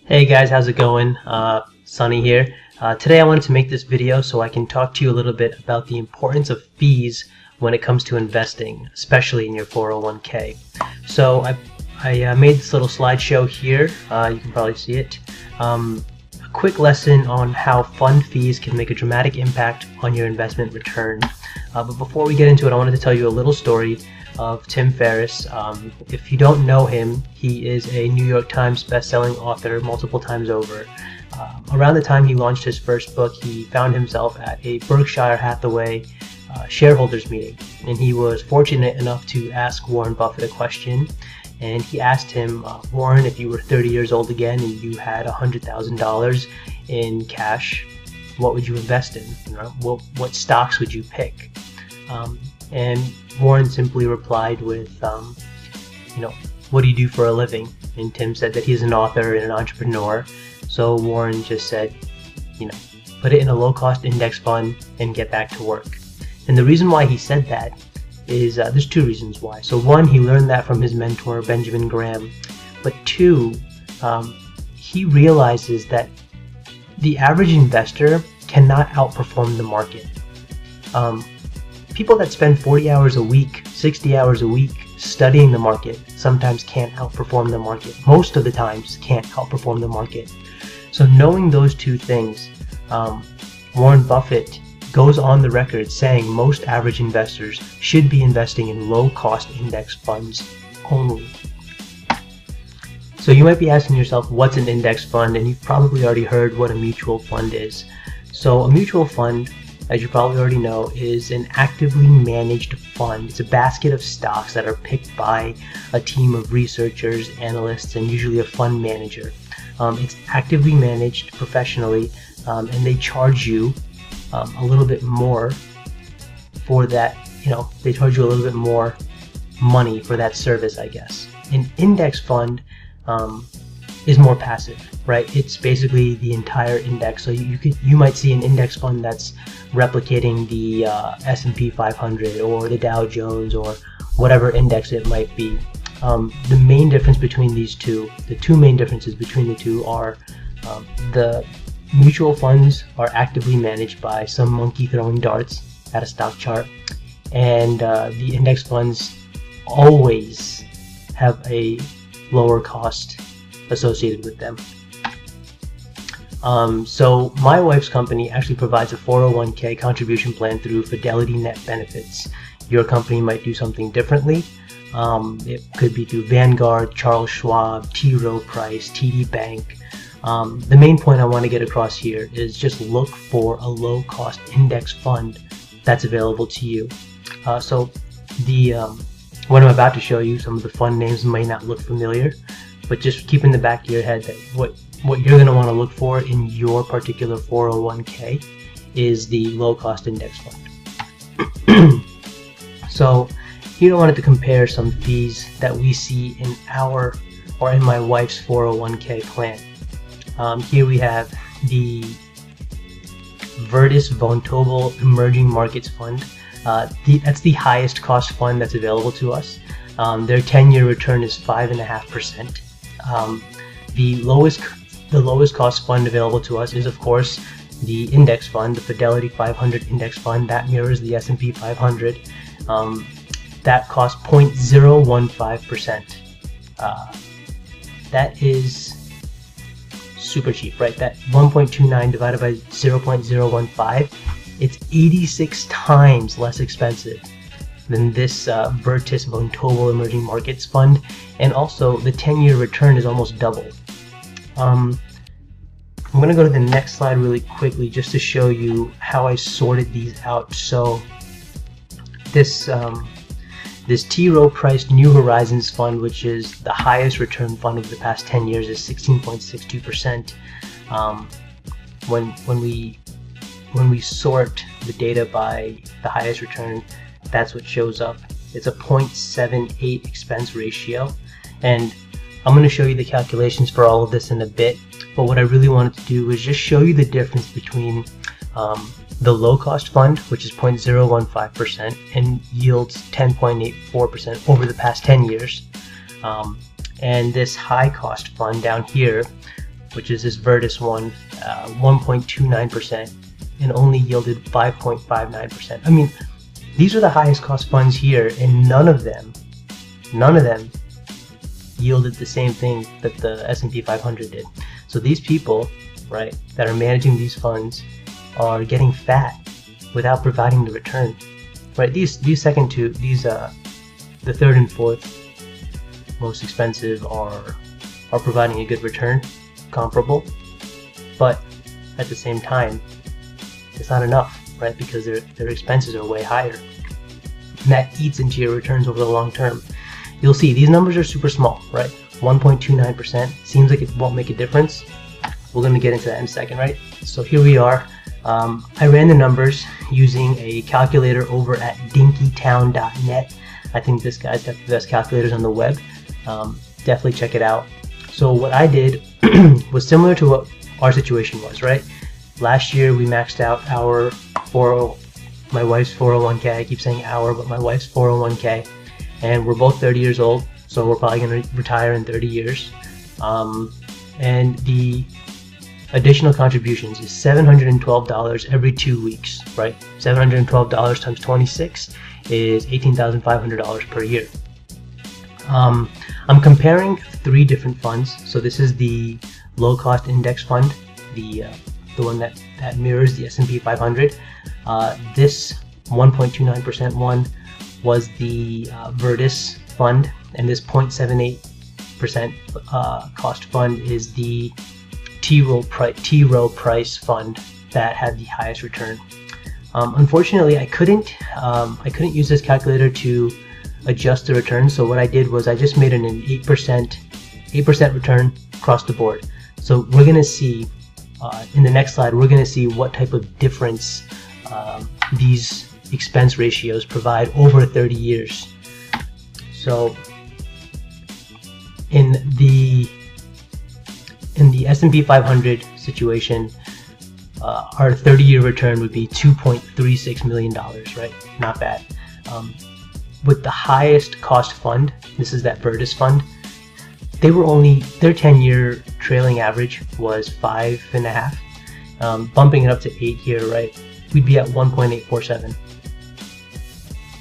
Hey guys, how's it going? Sunny here. Today I wanted to make this video so I can talk to you a little bit about the importance of fees when it comes to investing, especially in your 401k. So I made this little slideshow here. You can probably see it. A quick lesson on how fund fees can make a dramatic impact on your investment return. But before we get into it, I wanted to tell you a little story of Tim Ferriss. If you don't know him, he is a New York Times best-selling author multiple times over. Around the time he launched his first book, he found himself at a Berkshire Hathaway shareholders meeting, and he was fortunate enough to ask Warren Buffett a question. And he asked him, Warren, if you were 30 years old again and you had $100,000 in cash, what would you invest in? What stocks would you pick? And Warren simply replied with, what do you do for a living? And Tim said that he's an author and an entrepreneur. So Warren just said, put it in a low-cost index fund and get back to work. And the reason why he said that is there's two reasons why. So one, he learned that from his mentor, Benjamin Graham. But two, he realizes that the average investor cannot outperform the market. People that spend 40 hours a week, 60 hours a week studying the market sometimes can't outperform the market. Most of the times can't outperform the market. So knowing those two things, Warren Buffett goes on the record saying most average investors should be investing in low-cost index funds only. So you might be asking yourself, what's an index fund? And you've probably already heard what a mutual fund is. So a mutual fund, as you probably already know, is an actively managed fund. It's a basket of stocks that are picked by a team of researchers, analysts, and usually a fund manager. It's actively managed professionally, and they charge you a little bit more for that. They charge you a little bit more money for that service, I guess. An index fund is more passive, right? It's basically the entire index. So you might see an index fund that's replicating the S&P 500 or the Dow Jones or whatever index it might be. The main difference between these two, the two main differences between the two are the mutual funds are actively managed by some monkey throwing darts at a stock chart, and the index funds always have a lower cost associated with them. So my wife's company actually provides a 401k contribution plan through Fidelity Net Benefits. Your company might do something differently. It could be through Vanguard, Charles Schwab, T. Rowe Price, TD Bank. The main point I want to get across here is just look for a low-cost index fund that's available to you. So what I'm about to show you, some of the fund names might not look familiar, but just keep in the back of your head that what you're going to want to look for in your particular 401k is the low-cost index fund. So here I wanted to compare some fees that we see in in my wife's 401k plan. Here we have the Virtus Vontobel Emerging Markets Fund. That's the highest cost fund that's available to us. Their 10-year return is 5.5%. The lowest cost fund available to us is, of course, the index fund, the Fidelity 500 index fund. That mirrors the S&P 500. That costs 0.015%. That is super cheap, right? That 1.29 divided by 0.015, it's 86 times less expensive than this Virtus Vontobel Emerging Markets Fund, and also the 10-year return is almost double. I'm going to go to the next slide really quickly just to show you how I sorted these out. So this T. Rowe Price New Horizons Fund, which is the highest return fund over the past 10 years, is 16.62%. When we sort the data by the highest return, that's what shows up. It's a 0.78 expense ratio, and I'm going to show you the calculations for all of this in a bit, but what I really wanted to do was just show you the difference between the low-cost fund, which is 0.015% and yields 10.84% over the past 10 years, and this high-cost fund down here, which is this Virtus one, 1.29%, and only yielded 5.59%. I mean, these are the highest cost funds here, and none of them yielded the same thing that the S&P 500 did. So these people, right, that are managing these funds are getting fat without providing the return, right? These second two, the third and fourth most expensive are providing a good return, comparable, but at the same time, it's not enough, right? Because their expenses are way higher, and that eats into your returns over the long term. You'll see these numbers are super small, right? 1.29% seems like it won't make a difference. We're going to get into that in a second, right? So here we are. I ran the numbers using a calculator over at dinkytown.net. I think this guy's got the best calculators on the web. Definitely check it out. So what I did was similar to what our situation was, right? Last year we maxed out our my wife's 401k. I keep saying our, but my wife's 401k, and we're both 30 years old, so we're probably going to retire in 30 years. And the additional contributions is $712 every 2 weeks, right? $712 times 26 is $18,500 per year. I'm comparing 3 different funds. So this is the low cost index fund, the one that mirrors the S&P 500. This 1.29% one was the Virtus fund, and this 0.78% cost fund is the T. Rowe Price fund that had the highest return. Unfortunately, I couldn't use this calculator to adjust the return. So what I did was I just made an 8% return across the board. So we're gonna see in the next slide, we're gonna see what type of difference these expense ratios provide over 30 years. So in the S&P 500 situation, our 30-year return would be $2.36 million, right? Not bad. With the highest cost fund, this is that Virtus fund, their 10-year trailing average was 5.5, bumping it up to 8 here, right? We'd be at 1.847.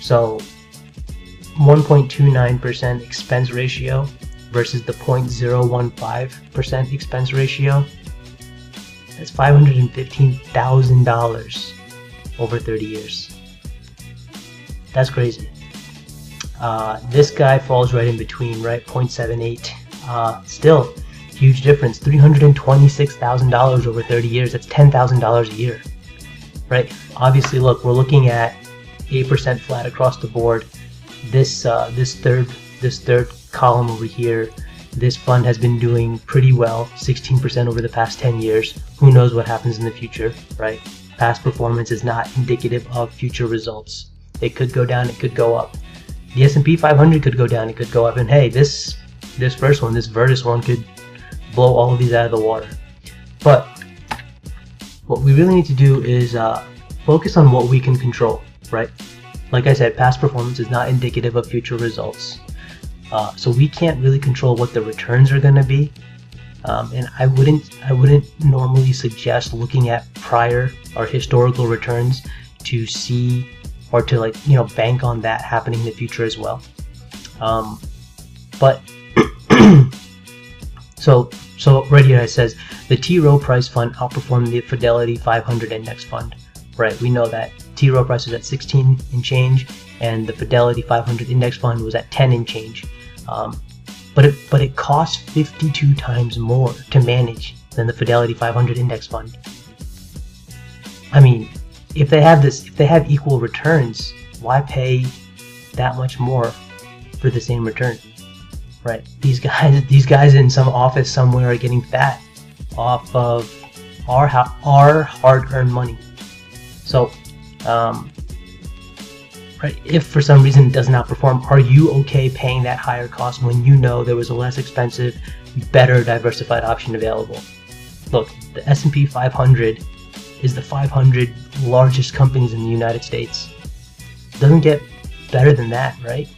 So 1.29% expense ratio versus the 0.015% expense ratio. That's $515,000 over 30 years. That's crazy. This guy falls right in between, right? 0.78. Still, huge difference. $326,000 over 30 years. That's $10,000 a year, right? Obviously, look, we're looking at 8% flat across the board. This third column over here, this fund has been doing pretty well, 16% over the past 10 years. Who knows what happens in the future, right? Past performance is not indicative of future results. It could go down, it could go up. The S&P 500 could go down, it could go up, and hey, this first one, this Virtus one, could blow all of these out of the water. But what we really need to do is focus on what we can control, right? Like I said, past performance is not indicative of future results. So we can't really control what the returns are going to be, and I wouldn't normally suggest looking at prior or historical returns to see or to bank on that happening in the future as well. But so right here it says the T. Rowe Price fund outperformed the Fidelity 500 index fund. Right, we know that T. Rowe Price was at 16 and change, and the Fidelity 500 index fund was at 10 and change. But it costs 52 times more to manage than the Fidelity 500 index fund. I mean, if they have equal returns, why pay that much more for the same return? Right? These guys in some office somewhere are getting fat off of our hard-earned money. So, right, if for some reason it does not perform, are you okay paying that higher cost when you know there was a less expensive, better diversified option available? Look, the S&P 500 is the 500 largest companies in the United States. It doesn't get better than that, right?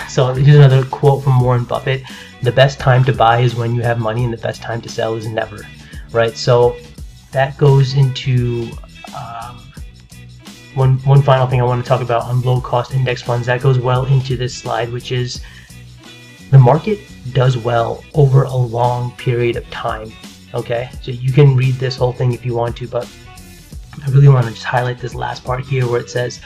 So here's another quote from Warren Buffett: "The best time to buy is when you have money, and the best time to sell is never." Right? So that goes into one final thing I want to talk about on low-cost index funds. That goes well into this slide, which is the market does well over a long period of time. Okay, so you can read this whole thing if you want to, but I really want to just highlight this last part here where it says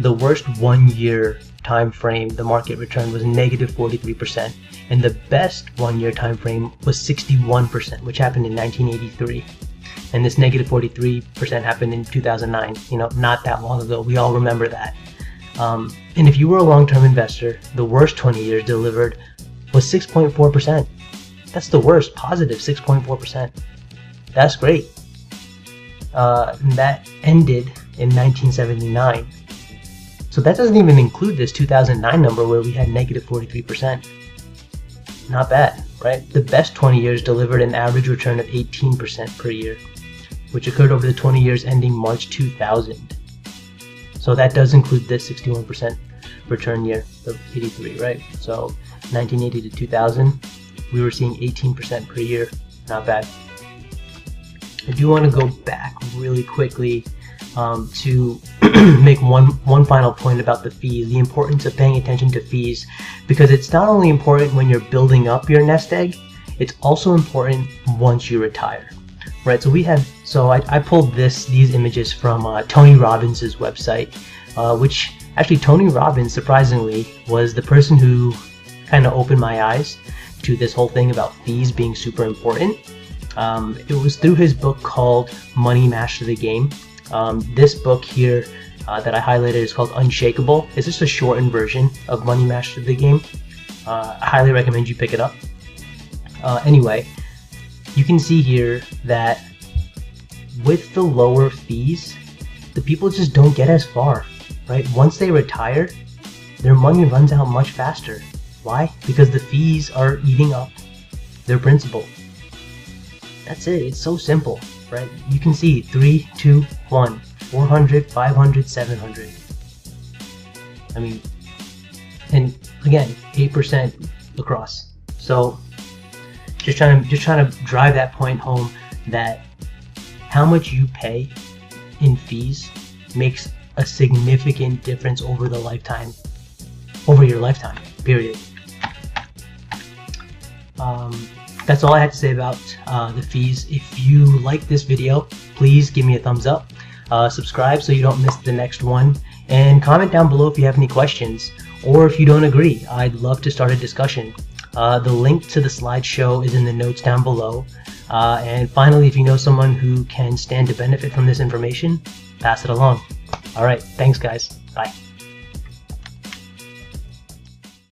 the worst 1 year time frame the market return was negative 43%, and the best 1 year time frame was 61%, which happened in 1983. And this negative 43% happened in 2009, not that long ago. We all remember that. And if you were a long-term investor, the worst 20 years delivered was 6.4%. That's the worst, positive 6.4%. That's great. And that ended in 1979. So that doesn't even include this 2009 number where we had negative 43%. Not bad, right? The best 20 years delivered an average return of 18% per year, which occurred over the 20 years ending March 2000. So that does include this 61% return year of 83, right? So 1980 to 2000, we were seeing 18% per year. Not bad. I do want to go back really quickly to make one final point about the fees, the importance of paying attention to fees, because it's not only important when you're building up your nest egg, it's also important once you retire. Right, so I pulled these images from Tony Robbins' website, which actually Tony Robbins, surprisingly, was the person who kind of opened my eyes to this whole thing about fees being super important. It was through his book called Money Master the Game. This book here that I highlighted is called Unshakable. It's just a shortened version of Money Master the Game. I highly recommend you pick it up. Anyway, you can see here that with the lower fees, the people just don't get as far, right? Once they retire, their money runs out much faster. Why? Because the fees are eating up their principal. That's it. It's so simple, right? You can see 3, 2, 1, 400, 500, 700. I mean, and again, 8% across. So just trying to drive that point home that how much you pay in fees makes a significant difference over your lifetime, period. That's all I had to say about the fees. If you like this video, please give me a thumbs up, subscribe so you don't miss the next one, and comment down below if you have any questions or if you don't agree. I'd love to start a discussion. The link to the slideshow is in the notes down below. And finally, if you know someone who can stand to benefit from this information, pass it along. All right, thanks guys. Bye.